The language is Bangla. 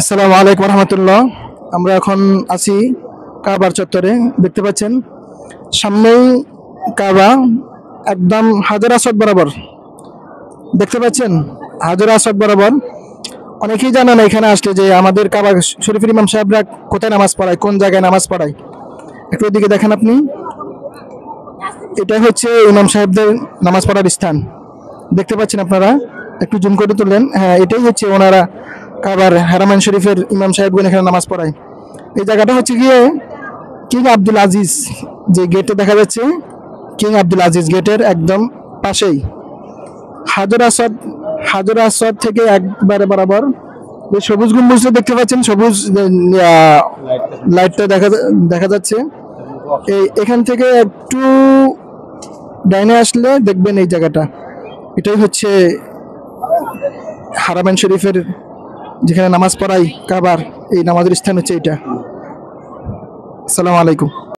আসসালামু আলাইকুম রহমতুল্লাহ। আমরা এখন আছি কাবার চত্বরে। দেখতে পাচ্ছেন সামনেই কাবা, একদম হাজার আসওয়াদ বরাবর। দেখতে পাচ্ছেন হাজার আসওয়াদ বরাবর। অনেকেই জানে না এখানে আসলে যে আমাদের কাবা শরীফের ইমাম সাহেবরা কোথায় নামাজ পড়ায়, কোন জায়গায় নামাজ পড়ায়। একটু ওদিকে দেখেন আপনি। এটা হচ্ছে ইমাম সাহেবদের নামাজ পড়ার স্থান। দেখতে পাচ্ছেন আপনারা, একটু জুম করে তুললেন। হ্যাঁ, এটাই হচ্ছে ওনারা কাবার হারামাইন শরীফের ইমাম সাহেবগণ এখানে নামাজ পড়ায়। এই জায়গাটা হচ্ছে গিয়ে কিং আব্দুল আজিজ, যে গেটে দেখা যাচ্ছে কিং আব্দুল আজিজ গেটের একদম পাশেই হাজর আসওয়াদ। হাজর আসওয়াদ থেকে একবারে বরাবর যে সবুজ গম্বুজটা দেখতে পাচ্ছেন, সবুজ লাইটটা দেখা যাচ্ছে। এখান থেকে একটু ডাইনে আসলে দেখবেন এই জায়গাটা, এটাই হচ্ছে হারামাইন শরীফের যেখানে নামাজ পড়াই কাবার, এই নামাজের স্থান হচ্ছে এটা। আসসালামু আলাইকুম।